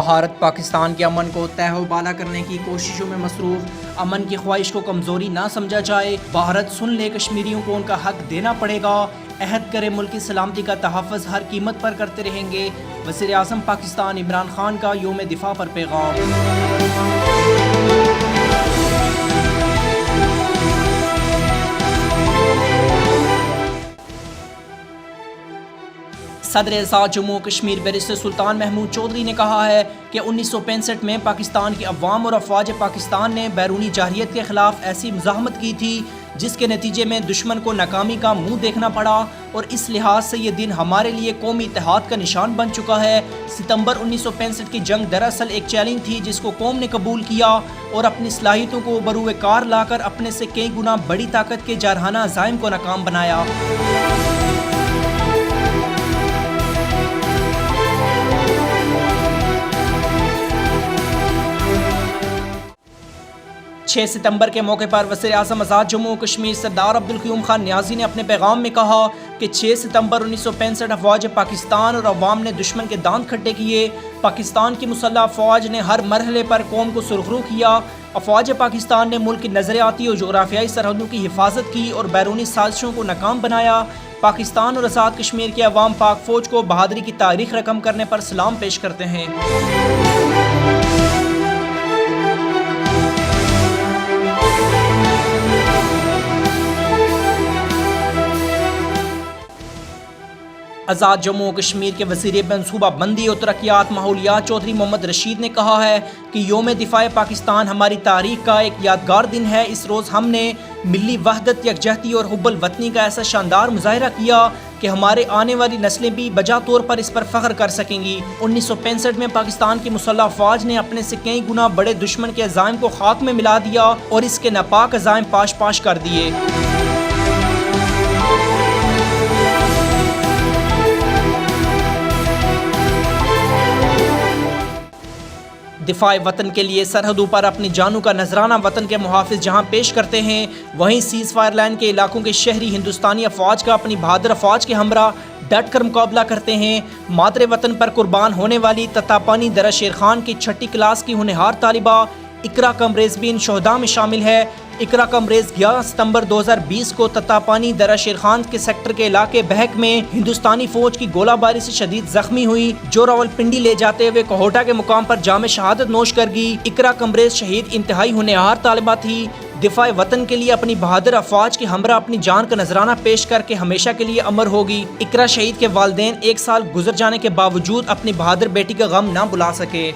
भारत पाकिस्तान के अमन को तहबाला करने की कोशिशों में मसरूफ, अमन की ख्वाहिश को कमज़ोरी ना समझा जाए। भारत सुन ले कश्मीरियों को उनका हक देना पड़ेगा। अहद करे मुल्क की सलामती का तहफ़्फ़ुज़ हर कीमत पर करते रहेंगे। वज़ीर आज़म पाकिस्तान इमरान खान का यौम दिफा पर पैगाम। सदर-ए-आज़ाद जम्मू कश्मीर बैरिस्टर सुल्तान महमूद चौधरी ने कहा है कि 1965 में पाकिस्तान की अवाम और अफवाज पाकिस्तान ने बैरूनी जाहिलियत के ख़िलाफ़ ऐसी मुज़ाहमत की थी जिसके नतीजे में दुश्मन को नाकामी का मुंह देखना पड़ा, और इस लिहाज से ये दिन हमारे लिए कौमी इत्तेहाद का निशान बन चुका है। सितंबर 1965 की जंग दरअसल एक चैलेंज थी जिसको कौम ने कबूल किया और अपनी सलाहियतों को बरूए कार लाकर अपने से कई गुना बड़ी ताकत के जारहाना अज़ाइम को नाकाम बनाया। 6 सितंबर के मौके पर वज़ीर आज़म आज़ाद जम्मू कश्मीर सरदार अब्दुल क़यूम खान नियाज़ी ने अपने पैगाम में कहा कि 6 सितंबर 1965 अफवाज पाकिस्तान और अवाम ने दुश्मन के दांत खट्टे किए। पाकिस्तान की मुसल्लह अफवाज ने हर मरहले पर कौम को सुरखरू किया। अफवाज पाकिस्तान ने मुल्क की नज़रियाती और जोग्राफियाई सरहदों की हिफाजत की और बैरूनी साजिशों को नाकाम बनाया। पाकिस्तान और आज़ाद कश्मीर के अवाम पाक फ़ौज को बहादुरी की तारीख रकम करने पर सलाम पेश करते हैं। आज़ाद जम्मू कश्मीर के वज़ीर मनसूबा बंदी और तरक्यात माहौलियात चौधरी मोहम्मद रशीद ने कहा है कि यौम दिफाए पाकिस्तान हमारी तारीख का एक यादगार दिन है। इस रोज़ हमने मिली वहदत, यकजहती और हुब्बुल वतनी का ऐसा शानदार मुजाहिरा किया कि हमारे आने वाली नस्लें भी बजा तौर पर इस पर फ़ख्र कर सकेंगी। 1965 में पाकिस्तान की मुसल्लह अफवाज ने अपने से कई गुना बड़े दुश्मन के अज़ाइम को खाक में मिला दिया और इसके नापाक अज़ाइम पाश पाश कर दिए। दिफाए वतन के लिए सरहदों पर अपनी जानों का नजराना वतन के मुहाफिज जहां पेश करते हैं, वहीं सीज़ फायर लाइन के इलाकों के शहरी हिंदुस्तानी अफवाज का अपनी बहादुर अफवाज के हमरा डट कर मुकाबला करते हैं। मादरे वतन पर कुर्बान होने वाली ततापानी दरा शेर खान की 6ठी क्लास की होनहार तालिबा इकरा कमरेज भी इन शोहदा में शामिल है। इकरा कमरेज 11 सितंबर 2020 को ततापानी दरा शेर खान के सेक्टर के इलाके बहक में हिंदुस्तानी फौज की गोलाबारी से शदीद जख्मी हुई, जो रावलपिंडी ले जाते हुए कोहोटा के मुकाम पर जामे शहादत नोश कर गई। इकरा कमरेज शहीद इंतहाई होनहार तालिबा थी। दिफाए वतन के लिए अपनी बहादुर अफवाज के हमरा अपनी जान का नजराना पेश करके हमेशा के लिए अमर होगी। इकरा शहीद के वालिदैन 1 साल गुजर जाने के बावजूद अपनी बहादुर बेटी का गम ना बुला सके।